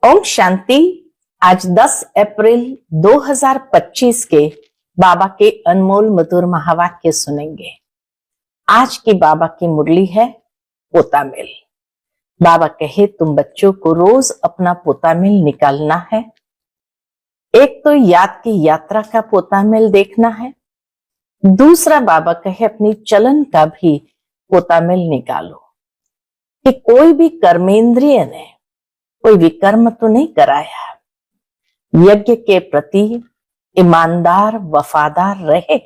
ओम शांति। आज 10 अप्रैल 2025 के बाबा के अनमोल मधुर महावाक्य सुनेंगे। आज की बाबा की मुरली है पोता मिल। बाबा कहे तुम बच्चों को रोज अपना पोता मिल निकालना है। एक तो याद की यात्रा का पोता मिल देखना है, दूसरा बाबा कहे अपनी चलन का भी पोता मिल निकालो कि कोई भी कर्मेंद्रिय ने कोई विकर्म तो नहीं कराया, यज्ञ के प्रति ईमानदार वफादार रहे।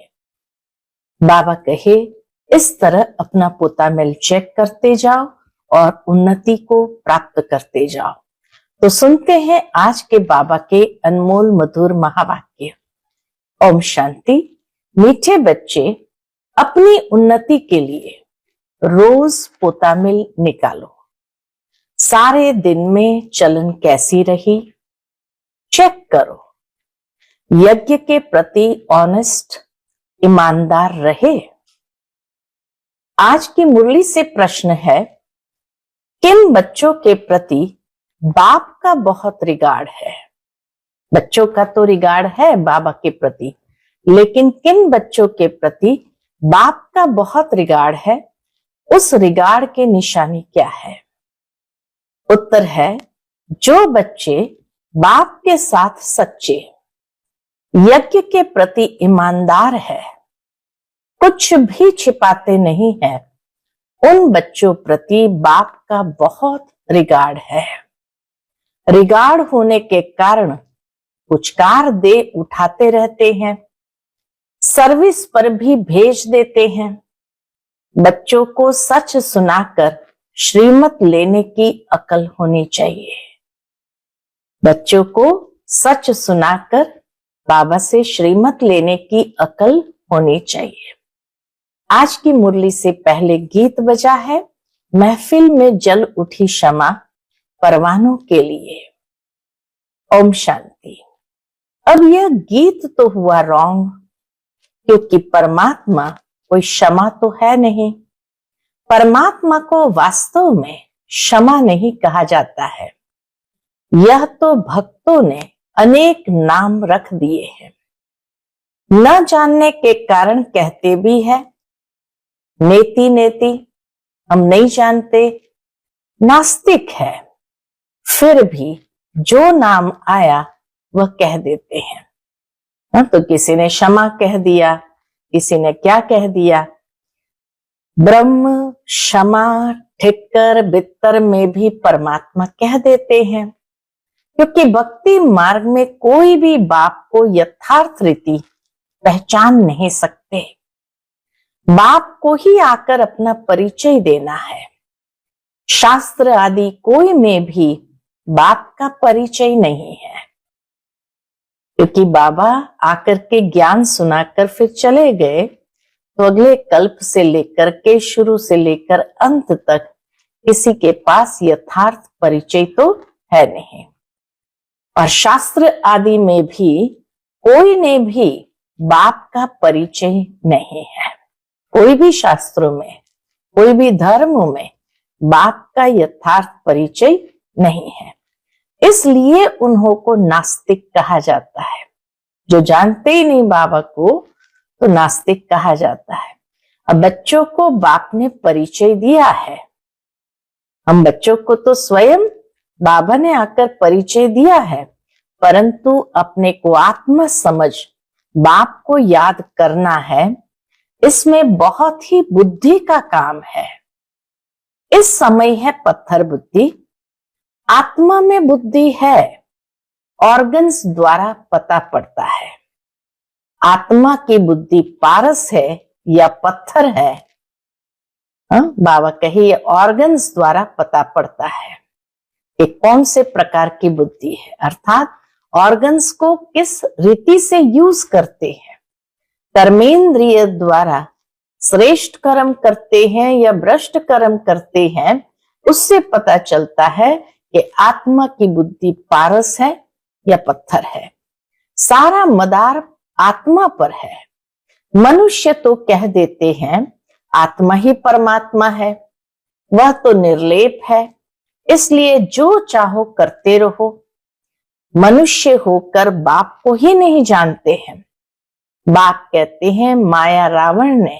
बाबा कहे इस तरह अपना पोता मिल चेक करते जाओ और उन्नति को प्राप्त करते जाओ। तो सुनते हैं आज के बाबा के अनमोल मधुर महावाक्य। ओम शांति। मीठे बच्चे, अपनी उन्नति के लिए रोज पोता मिल निकालो। सारे दिन में चलन कैसी रही चेक करो। यज्ञ के प्रति ऑनेस्ट ईमानदार रहे। आज की मुरली से प्रश्न है, किन बच्चों के प्रति बाप का बहुत रिगार्ड है? बच्चों का तो रिगार्ड है बाबा के प्रति, लेकिन किन बच्चों के प्रति बाप का बहुत रिगार्ड है? उस रिगार्ड के निशानी क्या है? उत्तर है, जो बच्चे बाप के साथ सच्चे, यज्ञ के प्रति ईमानदार है, कुछ भी छिपाते नहीं है, उन बच्चों प्रति बाप का बहुत रिगार्ड है। रिगार्ड होने के कारण पुचकार दे उठाते रहते हैं, सर्विस पर भी भेज देते हैं। बच्चों को सच सुनाकर श्रीमत लेने की अकल होनी चाहिए। बच्चों को सच सुनाकर बाबा से श्रीमत लेने की अकल होनी चाहिए। आज की मुरली से पहले गीत बजा है, महफिल में जल उठी शमा परवानों के लिए। ओम शांति। अब यह गीत तो हुआ रॉन्ग, क्योंकि परमात्मा कोई क्षमा तो है नहीं। परमात्मा को वास्तव में क्षमा नहीं कहा जाता है। यह तो भक्तों ने अनेक नाम रख दिए हैं। न जानने के कारण कहते भी है, नेति नेति, हम नहीं जानते, नास्तिक है, फिर भी जो नाम आया वह कह देते हैं। तो किसी ने क्षमा कह दिया, किसी ने क्या कह दिया। ब्रह्म, क्षमा, ठिक्कर, बित्तर में भी परमात्मा कह देते हैं, क्योंकि भक्ति मार्ग में कोई भी बाप को यथार्थ रीति पहचान नहीं सकते। बाप को ही आकर अपना परिचय देना है। शास्त्र आदि कोई में भी बाप का परिचय नहीं है, क्योंकि बाबा आकर के ज्ञान सुनाकर फिर चले गए, तो अगले कल्प से लेकर के शुरू से लेकर अंत तक किसी के पास यथार्थ परिचय तो है नहीं। और शास्त्र आदि में भी कोई ने भी बाप का परिचय नहीं है। कोई भी शास्त्रों में, कोई भी धर्मों में बाप का यथार्थ परिचय नहीं है। इसलिए उन्हों को नास्तिक कहा जाता है। जो जानते ही नहीं बाबा को तो नास्तिक कहा जाता है। अब बच्चों को बाप ने परिचय दिया है। हम बच्चों को तो स्वयं बाबा ने आकर परिचय दिया है, परंतु अपने को आत्म समझ बाप को याद करना है। इसमें बहुत ही बुद्धि का काम है। इस समय है पत्थर बुद्धि, आत्मा में बुद्धि है, ऑर्गन्स द्वारा पता पड़ता है। आत्मा की बुद्धि पारस है या पत्थर है? बाबा कहे ये ऑर्गन्स द्वारा पता पड़ता है कि कौन से प्रकार की बुद्धि है, अर्थात ऑर्गन्स को किस रीति से यूज करते हैं। कर्मेंद्रिय द्वारा श्रेष्ठ कर्म करते हैं या भ्रष्ट कर्म करते हैं, उससे पता चलता है कि आत्मा की बुद्धि पारस है या पत्थर है। सारा मदार आत्मा पर है। मनुष्य तो कह देते हैं आत्मा ही परमात्मा है, वह तो निर्लेप है, इसलिए जो चाहो करते रहो, मनुष्य होकर बाप को ही नहीं जानते हैं। बाप कहते हैं माया रावण ने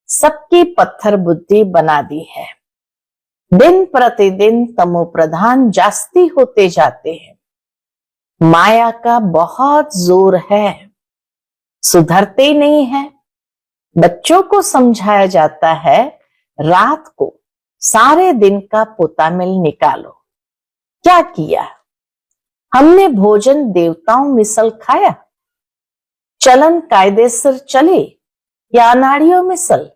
सबकी पत्थर बुद्धि बना दी है। दिन प्रतिदिन तमो प्रधान जास्ती होते जाते हैं। माया का बहुत जोर है, सुधरते ही नहीं है। बच्चों को समझाया जाता है रात को सारे दिन का पोतामिल निकालो। क्या किया? हमने भोजन देवताओं मिसल खाया, चलन कायदे से चले या अनाड़ियों मिसल।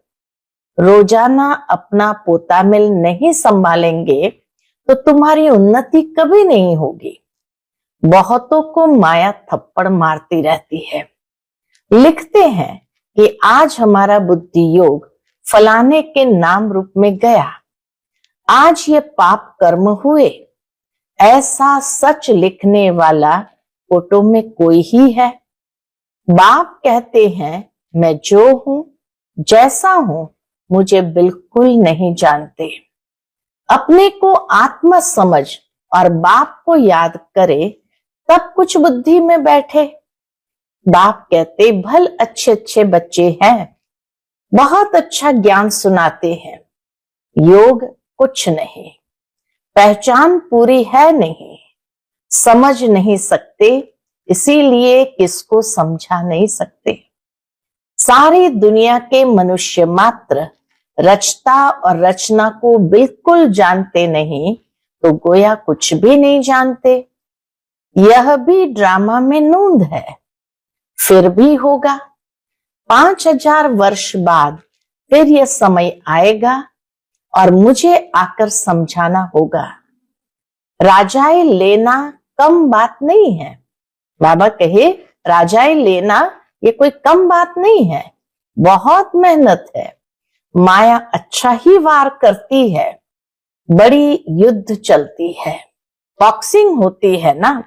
रोजाना अपना पोतामिल नहीं संभालेंगे तो तुम्हारी उन्नति कभी नहीं होगी। बहुतों को माया थप्पड़ मारती रहती है। लिखते हैं कि आज हमारा बुद्धि योग फलाने के नाम रूप में गया, आज ये पाप कर्म हुए। ऐसा सच लिखने वाला फोटो में कोई ही है? बाप कहते हैं मैं जो हूं, जैसा हूं, मुझे बिल्कुल नहीं जानते। अपने को आत्मा समझ और बाप को याद करे तब कुछ बुद्धि में बैठे। बाप कहते भल अच्छे अच्छे बच्चे हैं, बहुत अच्छा ज्ञान सुनाते हैं। योग कुछ नहीं, पहचान पूरी है नहीं, समझ नहीं सकते, इसीलिए किसको समझा नहीं सकते। सारी दुनिया के मनुष्य मात्र रचता और रचना को बिल्कुल जानते नहीं तो गोया कुछ भी नहीं जानते। यह भी ड्रामा में नूंद है, फिर भी होगा। 5000 वर्ष बाद फिर यह समय आएगा और मुझे आकर समझाना होगा। राजाए लेना कम बात नहीं है। बाबा कहे राजाए लेना ये कोई कम बात नहीं है, बहुत मेहनत है। माया अच्छा ही वार करती है, बड़ी युद्ध चलती है, बॉक्सिंग होती है ना।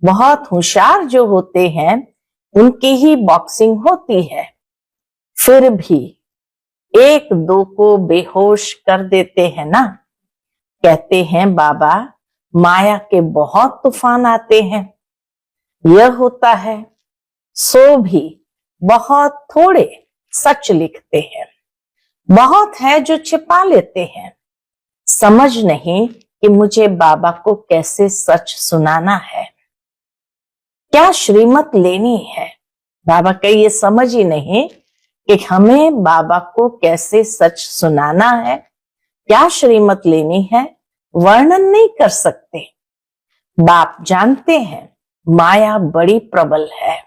बहुत होशियार जो होते हैं उनकी ही बॉक्सिंग होती है। फिर भी एक दो को बेहोश कर देते हैं ना। कहते हैं बाबा माया के बहुत तूफान आते हैं। यह होता है, सो भी बहुत थोड़े सच लिखते हैं। बहुत है जो छिपा लेते हैं। समझ नहीं कि मुझे बाबा को कैसे सच सुनाना है, क्या श्रीमत लेनी है। बाबा का ये समझ ही नहीं कि हमें बाबा को कैसे सच सुनाना है, क्या श्रीमत लेनी है, वर्णन नहीं कर सकते। बाप जानते हैं माया बड़ी प्रबल है,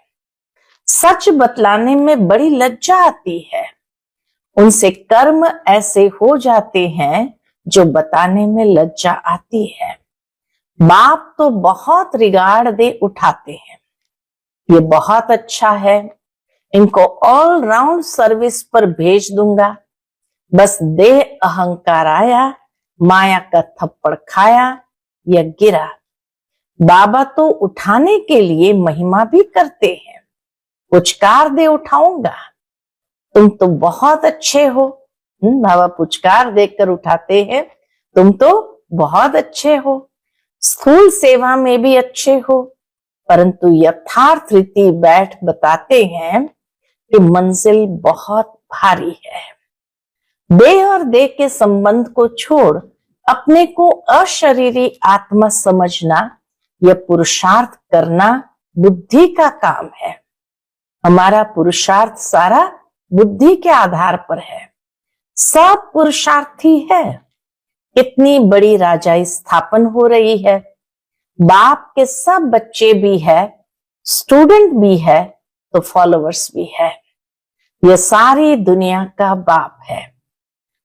सच बतलाने में बड़ी लज्जा आती है। उनसे कर्म ऐसे हो जाते हैं जो बताने में लज्जा आती है। बाप तो बहुत रिगार्ड दे उठाते हैं, ये बहुत अच्छा है, इनको ऑल राउंड सर्विस पर भेज दूंगा। बस देह अहंकार आया, माया का थप्पड़ खाया या गिरा। बाबा तो उठाने के लिए महिमा भी करते हैं, पुचकार दे उठाऊंगा, तुम तो बहुत अच्छे हो। बाबा पुचकार देकर उठाते हैं, तुम तो बहुत अच्छे हो, स्थूल सेवा में भी अच्छे हो। परंतु यथार्थ रीति बैठ बताते हैं कि मंजिल बहुत भारी है। देह और देह के संबंध को छोड़ अपने को अशरीरी आत्मा समझना, यह पुरुषार्थ करना बुद्धि का काम है। हमारा पुरुषार्थ सारा बुद्धि के आधार पर है। सब पुरुषार्थी है। कितनी बड़ी राजाई स्थापन हो रही है। बाप के सब बच्चे भी है, स्टूडेंट भी है, तो फॉलोअर्स भी है। यह सारी दुनिया का बाप है।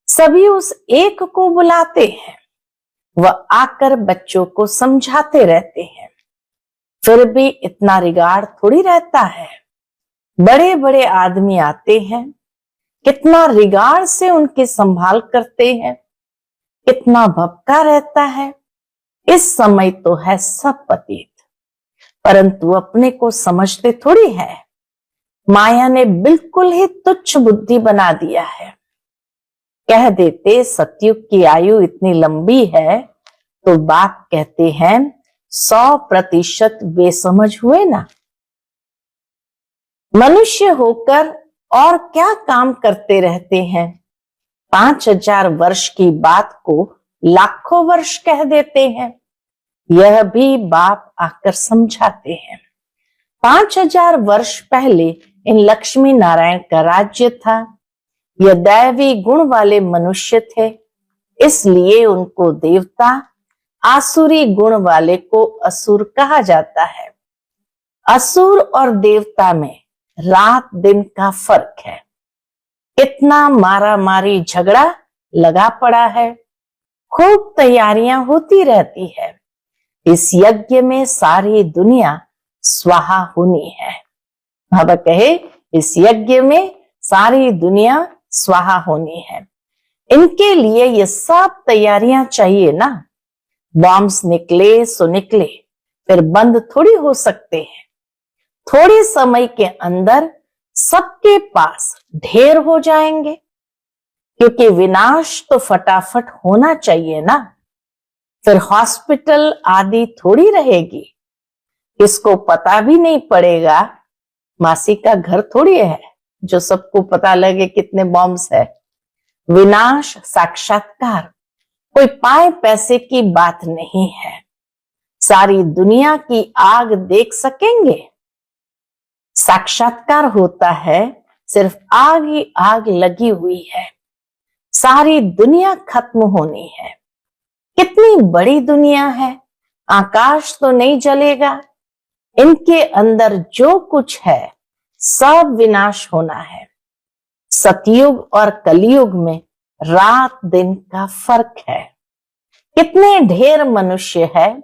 सभी उस एक को बुलाते हैं, वह आकर बच्चों को समझाते रहते हैं। फिर भी इतना रिगार्ड थोड़ी रहता है। बड़े बड़े आदमी आते हैं, कितना रिगार्ड से उनकी संभाल करते हैं, कितना भपका रहता है। इस समय तो है सब पतित, परंतु अपने को समझते थोड़ी है। माया ने बिल्कुल ही तुच्छ बुद्धि बना दिया है। कह देते सतयुग की आयु इतनी लंबी है, तो बाप कहते हैं 100% बेसमझ हुए ना। मनुष्य होकर और क्या काम करते रहते हैं। 5000 वर्ष की बात को लाखों वर्ष कह देते हैं। यह भी बाप आकर समझाते हैं। 5000 वर्ष पहले इन लक्ष्मी नारायण का राज्य था। यह दैवी गुण वाले मनुष्य थे, इसलिए उनको देवता, आसुरी गुण वाले को असुर कहा जाता है। असुर और देवता में रात दिन का फर्क है। कितना मारा मारी झगड़ा लगा पड़ा है, खूब तैयारियां होती रहती है। इस यज्ञ में सारी दुनिया स्वाहा होनी है। बाबा कहे इस यज्ञ में सारी दुनिया स्वाहा होनी है। इनके लिए ये सब तैयारियां चाहिए ना। बॉम्ब्स निकले सो निकले, फिर बंद थोड़ी हो सकते हैं। थोड़े समय के अंदर सबके पास ढेर हो जाएंगे, क्योंकि विनाश तो फटाफट होना चाहिए ना। फिर हॉस्पिटल आदि थोड़ी रहेगी, इसको पता भी नहीं पड़ेगा। मासी का घर थोड़ी है जो सबको पता लगे कितने बॉम्ब्स है। विनाश साक्षात्कार कोई पाए पैसे की बात नहीं है। सारी दुनिया की आग देख सकेंगे। साक्षात्कार होता है सिर्फ आग ही आग लगी हुई है। सारी दुनिया खत्म होनी है। कितनी बड़ी दुनिया है, आकाश तो नहीं जलेगा। इनके अंदर जो कुछ है सब विनाश होना है। सतयुग और कलयुग में रात दिन का फर्क है। कितने ढेर मनुष्य है,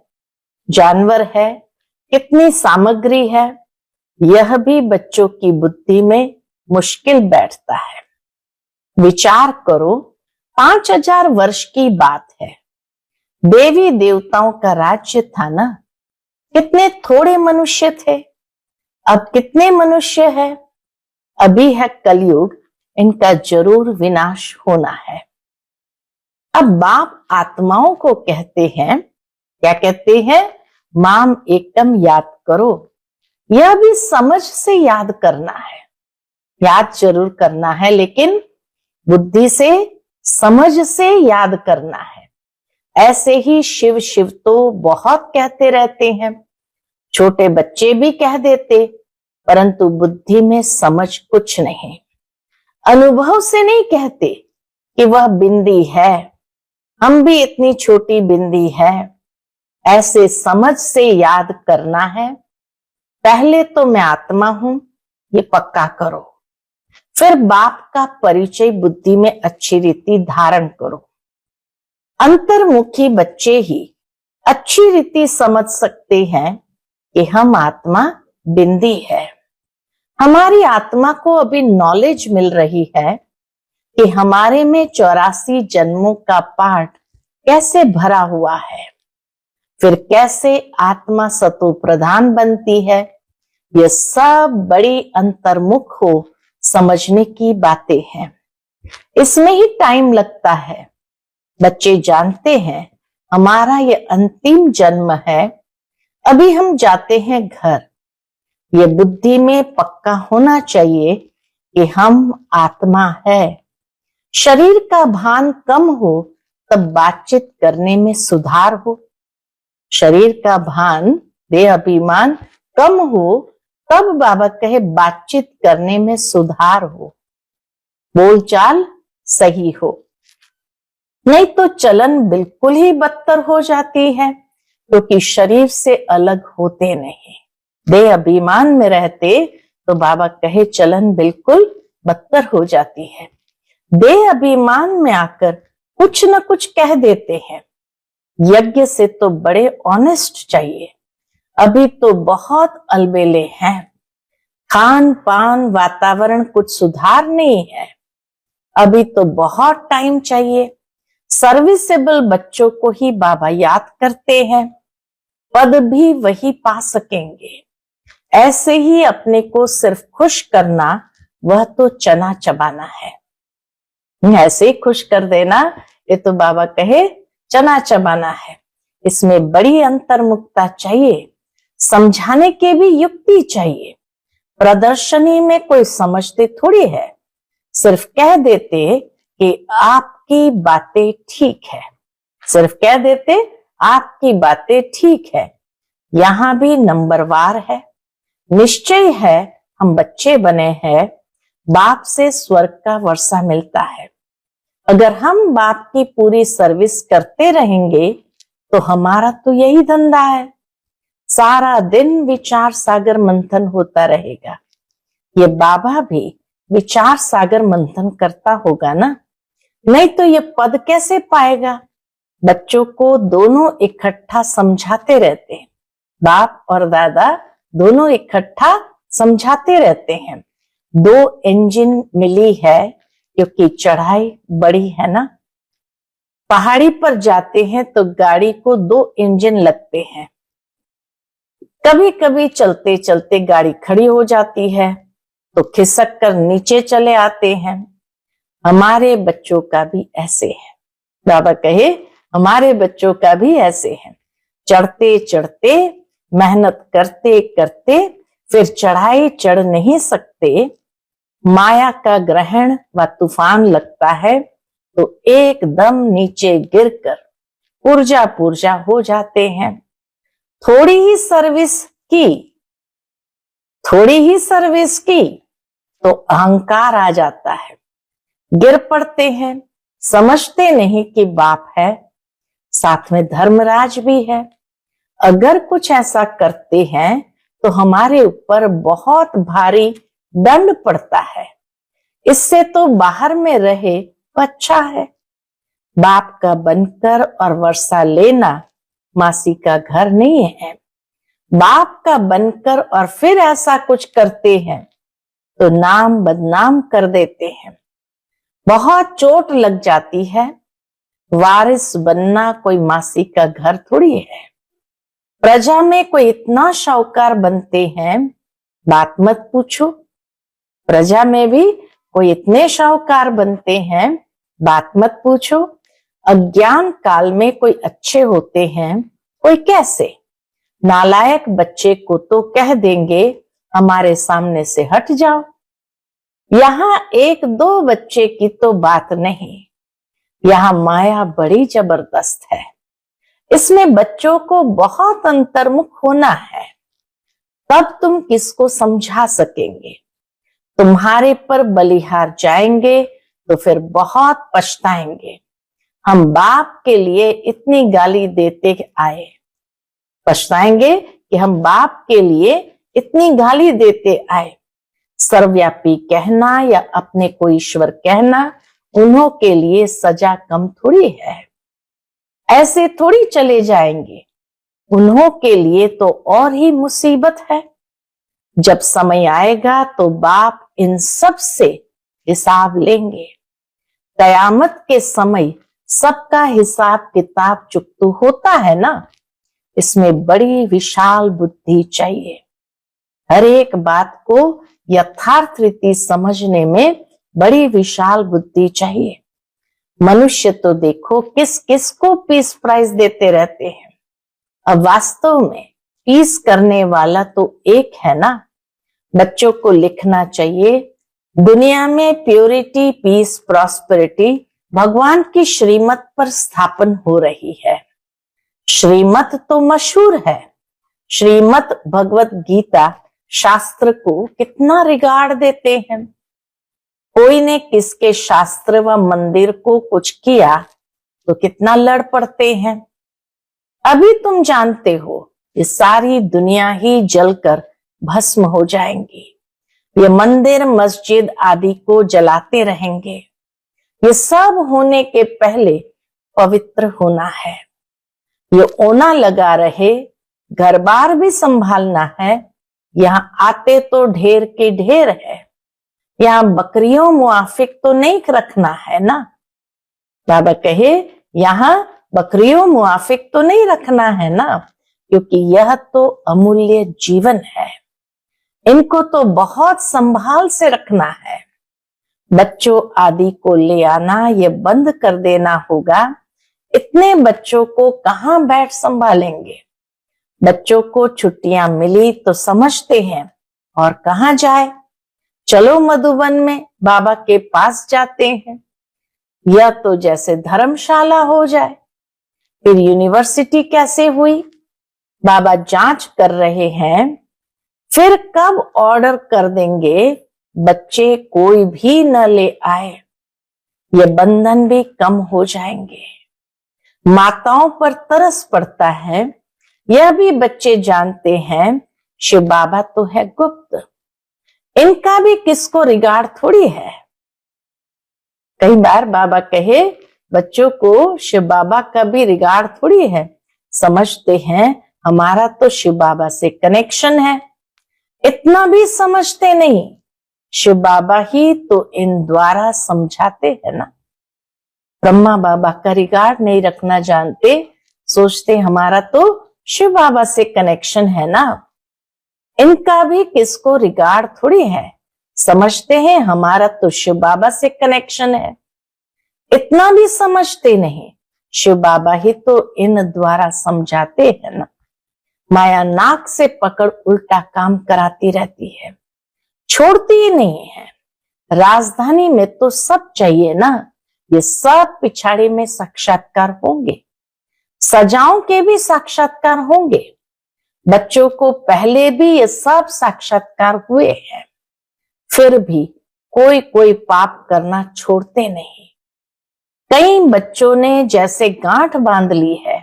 जानवर है, कितनी सामग्री है, यह भी बच्चों की बुद्धि में मुश्किल बैठता है। विचार करो, 5000 वर्ष की बात है। देवी देवताओं का राज्य था ना। कितने थोड़े मनुष्य थे, अब कितने मनुष्य है। अभी है कलयुग, इनका जरूर विनाश होना है। अब बाप आत्माओं को कहते हैं, क्या कहते हैं? माम एकम याद करो। यह भी समझ से याद करना है। याद जरूर करना है, लेकिन बुद्धि से, समझ से याद करना है। ऐसे ही शिव शिव तो बहुत कहते रहते हैं। छोटे बच्चे भी कह देते, परंतु बुद्धि में समझ कुछ नहीं। अनुभव से नहीं कहते कि वह बिंदी है, हम भी इतनी छोटी बिंदी है। ऐसे समझ से याद करना है। पहले तो मैं आत्मा हूं, ये पक्का करो। फिर बाप का परिचय बुद्धि में अच्छी रीति धारण करो। अंतर्मुखी बच्चे ही अच्छी रीति समझ सकते हैं कि हम आत्मा बिंदी है। हमारी आत्मा को अभी नॉलेज मिल रही है कि हमारे में 84 जन्मों का पाठ कैसे भरा हुआ है, फिर कैसे आत्मा सतो प्रधान बनती है। ये सब बड़ी अंतर्मुख हो समझने की बातें हैं। इसमें ही टाइम लगता है। बच्चे जानते हैं हमारा ये अंतिम जन्म है, अभी हम जाते हैं घर। ये बुद्धि में पक्का होना चाहिए कि हम आत्मा है। शरीर का भान कम हो तब बातचीत करने में सुधार हो। शरीर का भान, देह अभिमान कम हो तब बाबा कहे बातचीत करने में सुधार हो, बोलचाल सही हो। नहीं तो चलन बिल्कुल ही बदतर हो जाती है, क्योंकि शरीर से अलग होते नहीं। देह अभिमान में रहते तो बाबा कहे चलन बिल्कुल बदतर हो जाती है। देह अभिमान में आकर कुछ न कुछ कह देते हैं। यज्ञ से तो बड़े ऑनेस्ट चाहिए। अभी तो बहुत अलबेले हैं। खान पान वातावरण कुछ सुधार नहीं है। अभी तो बहुत टाइम चाहिए। सर्विसेबल बच्चों को ही बाबा याद करते हैं, पद भी वही पा सकेंगे। ऐसे ही अपने को सिर्फ खुश करना, वह तो चना चबाना है। ऐसे ही खुश कर देना, ये तो बाबा कहे चना चबाना है। इसमें बड़ी अंतर्मुखता चाहिए, समझाने की भी युक्ति चाहिए। प्रदर्शनी में कोई समझते थोड़ी है, सिर्फ कह देते कि आपकी बातें ठीक है, सिर्फ कह देते आपकी बातें ठीक है। यहां भी नंबरवार है। निश्चय है हम बच्चे बने हैं, बाप से स्वर्ग का वर्षा मिलता है। अगर हम बाप की पूरी सर्विस करते रहेंगे तो हमारा तो यही धंधा है। सारा दिन विचार सागर मंथन होता रहेगा। ये बाबा भी विचार सागर मंथन करता होगा ना, नहीं तो ये पद कैसे पाएगा। बच्चों को दोनों इकट्ठा समझाते रहते हैं, बाप और दादा दोनों इकट्ठा समझाते रहते हैं। 2 इंजन मिली है क्योंकि चढ़ाई बड़ी है ना। पहाड़ी पर जाते हैं तो गाड़ी को 2 इंजन लगते हैं। कभी कभी चलते चलते गाड़ी खड़ी हो जाती है तो खिसक कर नीचे चले आते हैं। हमारे बच्चों का भी ऐसे है। बाबा कहे हमारे बच्चों का भी ऐसे है। चढ़ते चढ़ते, मेहनत करते करते फिर चढ़ाई चढ़ नहीं सकते। माया का ग्रहण व तूफान लगता है तो एकदम नीचे गिरकर पुर्जा पुर्जा हो जाते हैं। थोड़ी ही सर्विस की तो अहंकार आ जाता है, गिर पड़ते हैं। समझते नहीं कि बाप है, साथ में धर्मराज भी है। अगर कुछ ऐसा करते हैं तो हमारे ऊपर बहुत भारी दंड पड़ता है। इससे तो बाहर में रहे तो अच्छा है। बाप का बनकर और वर्षा लेना मासी का घर नहीं है। बाप का बनकर और फिर ऐसा कुछ करते हैं तो नाम बदनाम कर देते हैं, बहुत चोट लग जाती है। वारिस बनना कोई मासी का घर थोड़ी है। प्रजा में कोई इतना शाहूकार बनते हैं, बात मत पूछो। प्रजा में भी कोई इतने शाहूकार बनते हैं, बात मत पूछो। अज्ञान काल में कोई अच्छे होते हैं, कोई कैसे। नालायक बच्चे को तो कह देंगे हमारे सामने से हट जाओ। यहाँ 1-2 बच्चे की तो बात नहीं, यहाँ माया बड़ी जबरदस्त है। इसमें बच्चों को बहुत अंतर्मुख होना है, तब तुम किसको समझा सकेंगे। तुम्हारे पर बलिहार जाएंगे तो फिर बहुत पछताएंगे। हम बाप के लिए इतनी गाली देते आए, पछताएंगे कि हम बाप के लिए इतनी गाली देते आए। सर्वव्यापी कहना या अपने को ईश्वर कहना उन्हों के लिए सजा कम थोड़ी है। ऐसे थोड़ी चले जाएंगे, उन्हों के लिए तो और ही मुसीबत है। जब समय आएगा तो बाप इन सब से हिसाब लेंगे। कयामत के समय सबका हिसाब किताब चुकतू होता है ना। इसमें बड़ी विशाल बुद्धि चाहिए। हर एक बात को यथार्थ रीति समझने में बड़ी विशाल बुद्धि चाहिए। मनुष्य तो देखो किस किस को पीस प्राइज देते रहते हैं। अब वास्तव में पीस करने वाला तो एक है ना। बच्चों को लिखना चाहिए, दुनिया में प्योरिटी, पीस, प्रॉस्पेरिटी भगवान की श्रीमत पर स्थापन हो रही है। श्रीमत तो मशहूर है। श्रीमत भगवत गीता शास्त्र को कितना रिगार्ड देते हैं। कोई ने किसके शास्त्र व मंदिर को कुछ किया तो कितना लड़ पड़ते हैं। अभी तुम जानते हो ये सारी दुनिया ही जलकर भस्म हो जाएंगी। ये मंदिर मस्जिद आदि को जलाते रहेंगे। ये सब होने के पहले पवित्र होना है। ये ओना लगा रहे, घर बार भी संभालना है। यहाँ आते तो ढेर के ढेर है। यहाँ बकरियों मुआफिक तो नहीं रखना है ना। बाबा कहे यहाँ बकरियों मुआफिक तो नहीं रखना है ना, क्योंकि यह तो अमूल्य जीवन है। इनको तो बहुत संभाल से रखना है। बच्चों आदि को ले आना ये बंद कर देना होगा। इतने बच्चों को कहाँ बैठ संभालेंगे। बच्चों को छुट्टियां मिली तो समझते हैं और कहाँ जाए। चलो मधुबन में बाबा के पास जाते हैं, यह तो जैसे धर्मशाला हो जाए। फिर यूनिवर्सिटी कैसे हुई? बाबा जांच कर रहे हैं, फिर कब ऑर्डर कर देंगे बच्चे कोई भी न ले आए। ये बंधन भी कम हो जाएंगे। माताओं पर तरस पड़ता है, यह भी बच्चे जानते हैं। शिव बाबा तो है गुप्त, इनका भी किसको रिगार्ड थोड़ी है। कई बार बाबा कहे बच्चों को शिव बाबा का भी रिगार्ड थोड़ी है। समझते हैं हमारा तो शिव बाबा से कनेक्शन है, इतना भी समझते नहीं। शिव बाबा ही तो इन द्वारा समझाते हैं ना। ब्रह्मा बाबा का रिगार्ड नहीं रखना जानते, सोचते हमारा तो शिव बाबा से कनेक्शन है ना। इनका भी किसको रिगार्ड थोड़ी है। समझते हैं हमारा तो शिव बाबा से कनेक्शन है, इतना भी समझते नहीं। शिव बाबा ही तो इन द्वारा समझाते हैं ना। माया नाक से पकड़ उल्टा काम कराती रहती है, छोड़ती ही नहीं है। राजधानी में तो सब चाहिए ना, ये सब पिछाड़ी में साक्षात्कार होंगे। सजाओं के भी साक्षात्कार होंगे। बच्चों को पहले भी ये सब साक्षात्कार हुए हैं, फिर भी कोई कोई पाप करना छोड़ते नहीं। कई बच्चों ने जैसे गांठ बांध ली है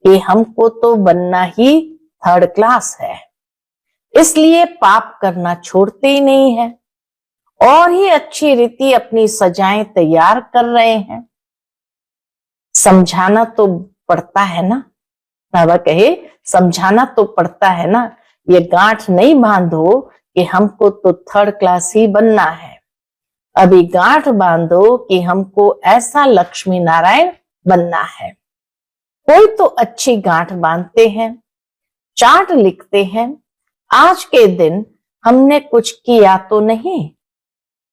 कि हमको तो बनना ही 3rd क्लास है, इसलिए पाप करना छोड़ते ही नहीं है और ही अच्छी रीति अपनी सजाएं तैयार कर रहे हैं। समझाना तो पड़ता है ना। बाबा कहे समझाना तो पड़ता है ना। ये गांठ नहीं बांधो कि हमको तो 3rd क्लास ही बनना है, अभी गांठ बांधो कि हमको ऐसा लक्ष्मी नारायण बनना है। कोई तो अच्छी गांठ बांधते हैं, चार्ट लिखते हैं, आज के दिन हमने कुछ किया तो नहीं।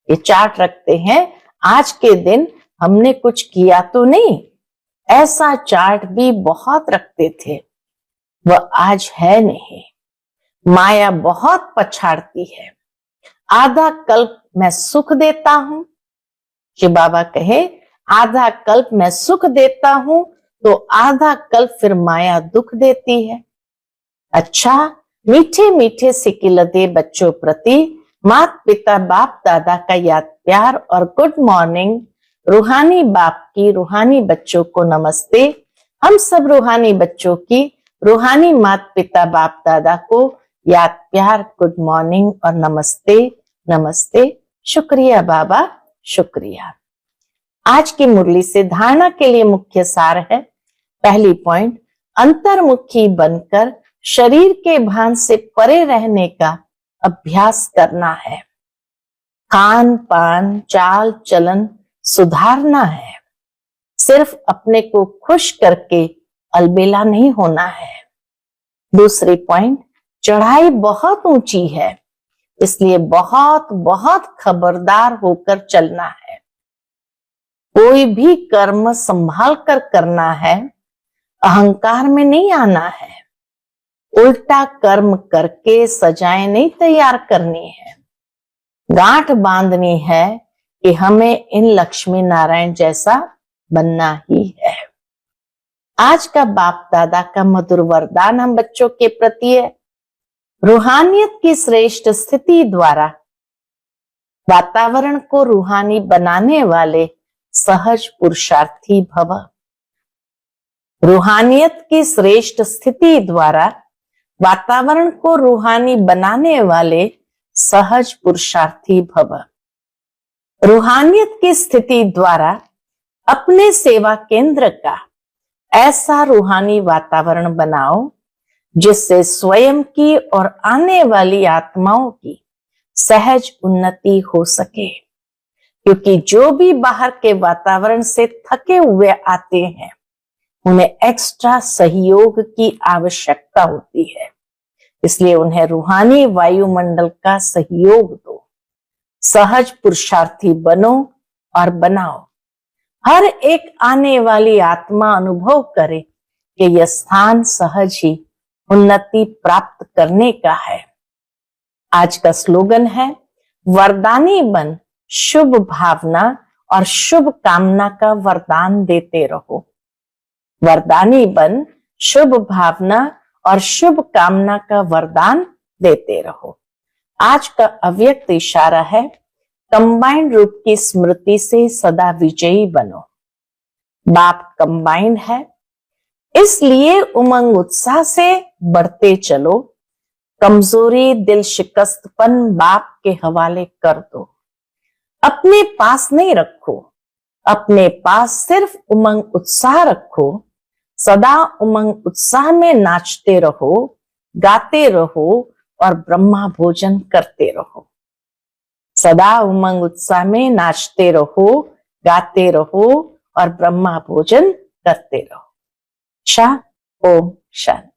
ये चार्ट रखते हैं, आज के दिन हमने कुछ किया तो नहीं। ऐसा चार्ट भी बहुत रखते थे, वह आज है नहीं। माया बहुत पछाड़ती है। आधा कल्प मैं सुख देता हूं, कि बाबा कहे आधा कल्प मैं सुख देता हूं तो आधा कल्प फिर माया दुख देती है। अच्छा, मीठे मीठे सिकिलते बच्चों प्रति माता पिता बाप दादा का याद प्यार और गुड मॉर्निंग। रूहानी बाप की रूहानी बच्चों को नमस्ते। हम सब रूहानी बच्चों की रूहानी माता पिता बाप दादा को याद प्यार, गुड मॉर्निंग और नमस्ते नमस्ते। शुक्रिया बाबा, शुक्रिया। आज की मुरली से धारणा के लिए मुख्य सार है। पहली पॉइंट, अंतर्मुखी बनकर शरीर के भान से परे रहने का अभ्यास करना है। खान पान चाल चलन सुधारना है। सिर्फ अपने को खुश करके अलबेला नहीं होना है। दूसरी पॉइंट, चढ़ाई बहुत ऊंची है, इसलिए बहुत बहुत खबरदार होकर चलना है। कोई भी कर्म संभाल कर करना है, अहंकार में नहीं आना है। उल्टा कर्म करके सजाएं नहीं तैयार करनी है। गांठ बांधनी है कि हमें इन लक्ष्मी नारायण जैसा बनना ही है। आज का बाप दादा का मधुर वरदान हम बच्चों के प्रति है। रूहानियत की श्रेष्ठ स्थिति द्वारा वातावरण को रूहानी बनाने वाले सहज पुरुषार्थी भव। रूहानियत की श्रेष्ठ स्थिति द्वारा वातावरण को रूहानी बनाने वाले सहज पुरुषार्थी भव। रूहानियत की स्थिति द्वारा अपने सेवा केंद्र का ऐसा रूहानी वातावरण बनाओ जिससे स्वयं की और आने वाली आत्माओं की सहज उन्नति हो सके। क्योंकि जो भी बाहर के वातावरण से थके हुए आते हैं, उन्हें एक्स्ट्रा सहयोग की आवश्यकता होती है। इसलिए उन्हें रूहानी वायुमंडल का सहयोग दो। सहज पुरुषार्थी बनो और बनाओ। हर एक आने वाली आत्मा अनुभव करे कि यह स्थान सहज ही उन्नति प्राप्त करने का है। आज का स्लोगन है, वरदानी बन, शुभ भावना और शुभ कामना का वरदान देते रहो। वरदानी बन, शुभ भावना और शुभ कामना का वरदान देते रहो। आज का अव्यक्त इशारा है, कंबाइंड रूप की स्मृति से सदा विजयी बनो। बाप कंबाइंड है, इसलिए उमंग उत्साह से बढ़ते चलो। कमजोरी, दिल शिकस्तपन बाप के हवाले कर दो। अपने पास नहीं रखो, अपने पास सिर्फ उमंग उत्साह रखो। सदा उमंग उत्साह में नाचते रहो, गाते रहो और ब्रह्मा भोजन करते रहो। सदा उमंग उत्साह में नाचते रहो, गाते रहो और ब्रह्मा भोजन करते रहो। ओम शांति।